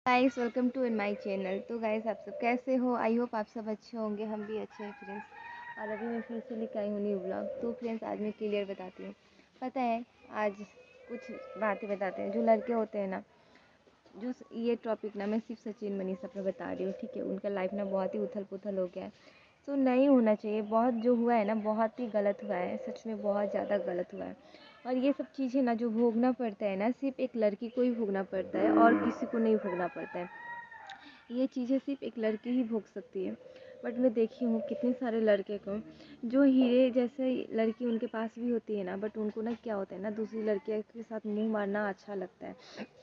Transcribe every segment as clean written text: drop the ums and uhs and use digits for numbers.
Guys welcome to in my channel. तो guys आप सब कैसे हो? आई होप आप सब अच्छे होंगे। हम भी अच्छे हैं फ्रेंड्स। और अभी मैं फिर से लेकर आई हूँ न्यू ब्लॉग। तो फ्रेंड्स आज मैं क्लियर बताती हूँ। पता है आज कुछ बातें बताते हैं जो लड़के होते हैं ना। जो ये टॉपिक ना मैं सिर्फ सचिन मनीषा पर बता रही हूँ, ठीक है। उनका लाइफ ना बहुत ही उथल पुथल हो गया है। तो नहीं होना चाहिए। बहुत जो हुआ है ना बहुत ही गलत हुआ है, सच में बहुत ज़्यादा गलत हुआ है। और ये सब चीज़ें ना जो भोगना पड़ता है ना सिर्फ एक लड़की को ही भोगना पड़ता है और किसी को नहीं भोगना पड़ता है। ये चीज़ें सिर्फ एक लड़की ही भोग सकती है। बट मैं देखी हूँ कितने सारे लड़के को जो हीरे जैसे लड़की उनके पास भी होती है ना, बट उनको ना क्या होता है ना दूसरी लड़कियों के साथ मुंह मारना अच्छा लगता है।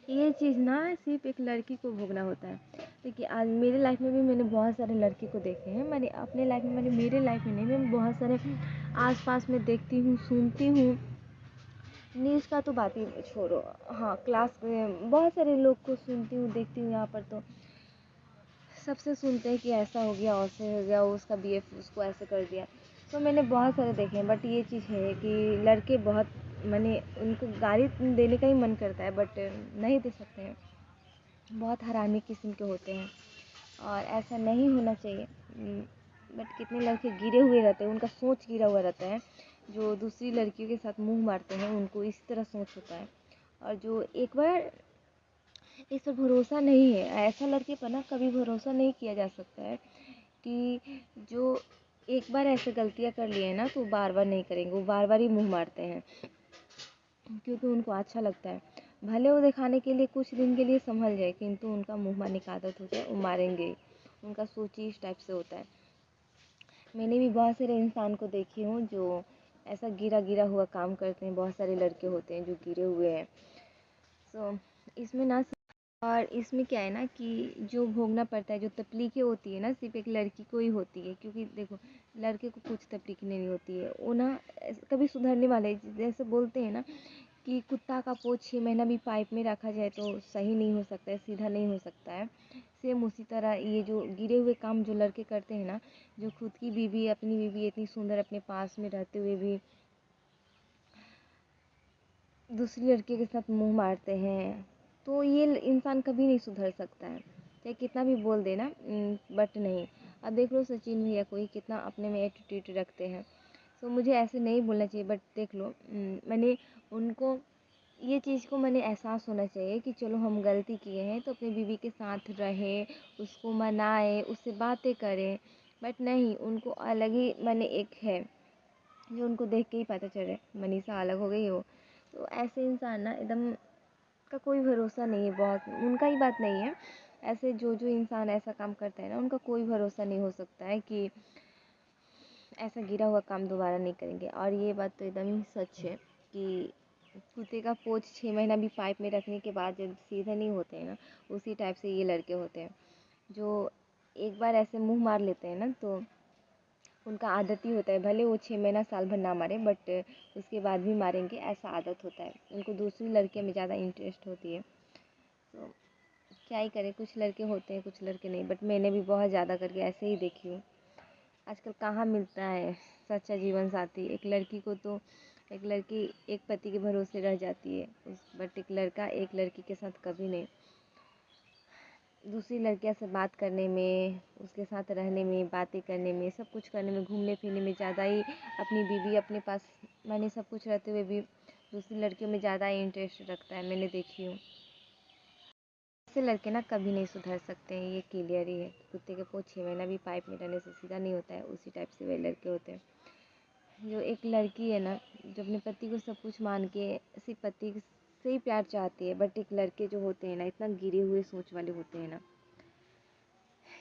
ये चीज़ ना सिर्फ एक लड़की को भोगना होता है। देखिए आज मेरे लाइफ में भी मैंने बहुत सारे लड़के को देखे हैं। मैंने अपने लाइफ में मेरे लाइफ में नहीं, मैं बहुत सारे आस पास में देखती हूँ, सुनती हूँ। न्यूज़ का तो बात ही छोड़ो, हाँ क्लास में बहुत सारे लोग को सुनती हूँ, देखती हूँ। यहाँ पर तो सबसे सुनते हैं कि ऐसा हो गया, वैसे हो गया, वो उसका बीएफ उसको ऐसे कर दिया। तो मैंने बहुत सारे देखे हैं। बट ये चीज़ है कि लड़के बहुत मैंने उनको गाली देने का ही मन करता है, बट नहीं दे सकते हैं। बहुत हरामी किस्म के होते हैं और ऐसा नहीं होना चाहिए। बट कितने लड़के गिरे हुए रहते हैं, उनका सोच गिरा हुआ रहता है। जो दूसरी लड़कियों के साथ मुंह मारते हैं उनको इस तरह सोच होता है। और जो एक बार इस पर भरोसा नहीं है, ऐसा लड़के पर ना कभी भरोसा नहीं किया जा सकता है कि जो एक बार ऐसे गलतियाँ कर लिए हैं ना तो बार बार नहीं करेंगे। वो बार बार ही मुंह मारते हैं क्योंकि उनको अच्छा लगता है। भले वो दिखाने के लिए कुछ दिन के लिए संभल जाए, किंतु उनका मुंह मारने की आदत हो जाए वो मारेंगे ही। उनका सोच ही इस टाइप से होता है। मैंने भी बहुत सारे इंसान को देखी हूँ जो ऐसा गिरा गिरा हुआ काम करते हैं। बहुत सारे लड़के होते हैं जो गिरे हुए हैं। सो इसमें ना और इसमें क्या है ना कि जो भोगना पड़ता है, जो तकलीफ़ें होती है ना सिर्फ एक लड़की को ही होती है। क्योंकि देखो लड़के को कुछ तकलीफ नहीं होती है। वो ना कभी सुधरने वाले, जैसे बोलते हैं ना कि कुत्ता का पोंछ 6 महीना भी पाइप में रखा जाए तो सही नहीं हो सकता है, सीधा नहीं हो सकता है। सेम उसी तरह ये जो गिरे हुए काम जो लड़के करते हैं ना, जो खुद की बीवी अपनी बीवी इतनी सुंदर अपने पास में रहते हुए भी दूसरी लड़की के साथ मुंह मारते हैं, तो ये इंसान कभी नहीं सुधर सकता है, चाहे कितना भी बोल देना। बट नहीं। अब देख लो सचिन भैया को ही कितना अपने में एटीट्यूड रखते हैं। तो मुझे ऐसे नहीं बोलना चाहिए। बट देख लो मैंने उनको ये चीज़ को मैंने एहसास होना चाहिए कि चलो हम गलती किए हैं तो अपनी बीवी के साथ रहें, उसको मनाएं, उससे बातें करें। बट नहीं, उनको अलग ही मैंने एक है जो उनको देख के ही पता चले मनीषा अलग हो गई हो। तो ऐसे इंसान ना एकदम का कोई भरोसा नहीं है। बहुत उनका ही बात नहीं है, ऐसे जो जो इंसान ऐसा काम करता है ना उनका कोई भरोसा नहीं हो सकता है कि ऐसा गिरा हुआ काम दोबारा नहीं करेंगे। और ये बात तो एकदम ही सच है कि कुत्ते का पोंछ 6 महीना भी पाइप में रखने के बाद जब सीधे नहीं होते हैं ना, उसी टाइप से ये लड़के होते हैं जो एक बार ऐसे मुंह मार लेते हैं ना तो उनका आदत ही होता है। भले वो 6 महीना साल भर ना मारे, बट उसके बाद भी मारेंगे, ऐसा आदत होता है उनको। दूसरी लड़कियों में ज़्यादा इंटरेस्ट होती है। तो क्या ही करें, कुछ लड़के होते हैं कुछ लड़के नहीं। बट मैंने भी बहुत ज़्यादा करके ऐसे ही देखी हूँ। आजकल कहाँ मिलता है सच्चा जीवन साथी। एक लड़की को तो एक लड़की एक पति के भरोसे रह जाती है उस, बट एक लड़का एक लड़की के साथ कभी नहीं। दूसरी लड़कियों से बात करने में, उसके साथ रहने में, बातें करने में, सब कुछ करने में, घूमने फिरने में ज़्यादा ही अपनी बीवी अपने पास मैंने सब कुछ रहते हुए भी दूसरी लड़कियों में ज़्यादा ही इंटरेस्ट रखता है। मैंने देखी हूँ। ऐसे लड़के ना कभी नहीं सुधर सकते हैं, ये क्लियर ही है। कुत्ते के पोंछ 6 महीना भी पाइप में रहने से सीधा नहीं होता है, उसी टाइप से वे लड़के होते हैं। जो एक लड़की है ना जो अपने पति को सब कुछ मान के सिर्फ पति से ही प्यार चाहती है। बट एक लड़के जो होते हैं ना इतना गिरे हुए सोच वाले होते हैं ना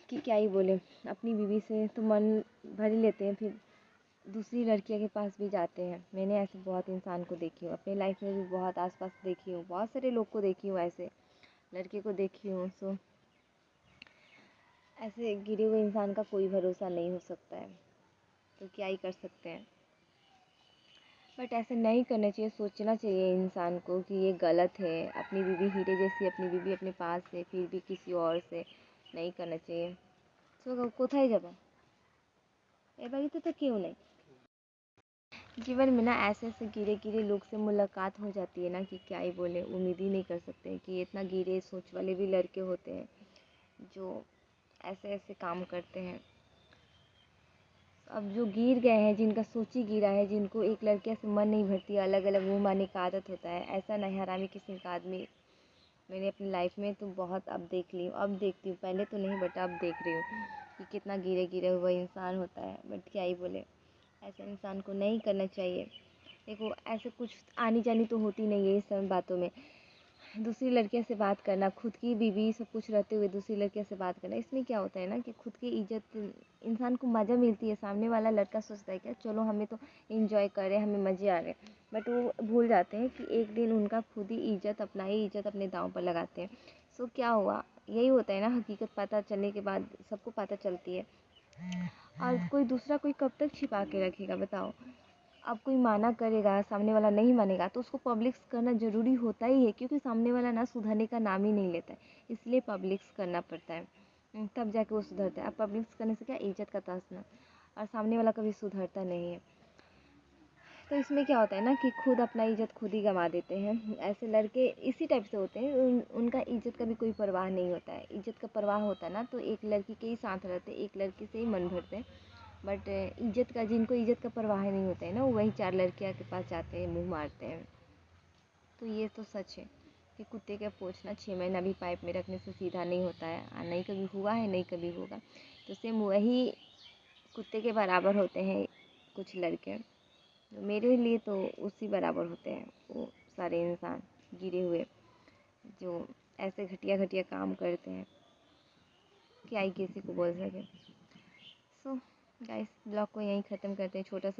कि क्या ही बोले। अपनी बीवी से तो मन भर ही लेते हैं, फिर दूसरी लड़कियों के पास भी जाते हैं। मैंने ऐसे बहुत इंसान को देखी हूँ अपनी लाइफ में भी, बहुत आसपास देखी हूँ, बहुत सारे लोग को देखी हूँ, ऐसे लड़के को देखी हूँ। सो ऐसे गिरे हुए इंसान का कोई भरोसा नहीं हो सकता है, तो क्या ही कर सकते हैं। बट ऐसे नहीं करना चाहिए। सोचना चाहिए इंसान को कि ये गलत है। अपनी बीवी हीरे जैसी अपनी बीवी अपने पास है, फिर भी किसी और से नहीं करना चाहिए। सो কোথায় যাবা? এ বাড়িতে তো কেউ নেই। जीवन में ना ऐसे ऐसे गिरे गिरे लोग से मुलाकात हो जाती है ना कि क्या ही बोले, उम्मीद ही नहीं कर सकते कि इतना गिरे सोच वाले भी लड़के होते हैं जो ऐसे ऐसे काम करते हैं। अब जो गिर गए हैं, जिनका सोच ही गिरा है, जिनको एक लड़के से मन नहीं भरती, अलग अलग मुंह मारने का आदत होता है, ऐसा नहीं हरामी किस्म का आदमी मैंने अपनी लाइफ में तो बहुत अब देख ली हूँ, अब देखती हूँ, पहले तो नहीं बट अब देख रही हूँ कि कितना गिरे गिरे हुआ इंसान होता है। बट क्या ही बोले, ऐसे इंसान को नहीं करना चाहिए। देखो ऐसे कुछ आनी जानी तो होती नहीं है इस सब बातों में। दूसरी लड़कियों से बात करना, खुद की बीवी सब कुछ रहते हुए दूसरी लड़कियों से बात करना, इसमें क्या होता है ना कि खुद की इज़्ज़त, इंसान को मज़ा मिलती है। सामने वाला लड़का सोचता है क्या चलो हमें तो एंजॉय कर रहे हैं, हमें मज़े आ रहे हैं, बट वो भूल जाते हैं कि एक दिन उनका खुद ही इज़्ज़त, अपना ही इज़्ज़त अपने दाँव पर लगाते हैं। सो क्या हुआ, यही होता है ना, हकीकत पता चलने के बाद सबको पता चलती है। और कोई दूसरा कोई कब तक छिपा के रखेगा बताओ। अब कोई माना करेगा, सामने वाला नहीं मानेगा तो उसको पब्लिक्स करना ज़रूरी होता ही है, क्योंकि सामने वाला ना सुधरने का नाम ही नहीं लेता है, इसलिए पब्लिक्स करना पड़ता है। तब जाके वो सुधरता है। अब पब्लिक्स करने से क्या, इज्जत का तहस ना, और सामने वाला कभी सुधरता नहीं है। तो इसमें क्या होता है ना कि खुद अपना इज़्ज़त खुद ही गंवा देते हैं। ऐसे लड़के इसी टाइप से होते हैं, उनका इज़्ज़त का भी कोई परवाह नहीं होता है। इज़्ज़त का परवाह होता ना तो एक लड़की के ही साथ रहते, एक लड़की से ही मन भरते हैं। बट इज़्ज़त का, जिनको इज़्ज़त का परवाह नहीं होता है ना, वही 4 लड़कियाँ के पास जाते हैं, मुँह मारते हैं। तो ये तो सच है कि कुत्ते का पूँछना 6 महीना भी पाइप में रखने से सीधा नहीं होता है, और नहीं कभी हुआ है, नहीं कभी होगा। तो सेम वही कुत्ते के बराबर होते हैं कुछ लड़के। तो मेरे लिए तो उसी बराबर होते हैं वो सारे इंसान गिरे हुए, जो ऐसे घटिया घटिया काम करते हैं। क्या ही किसी को बोल सके। सो गाइस, ब्लॉग को यहीं ख़त्म करते हैं, छोटा सा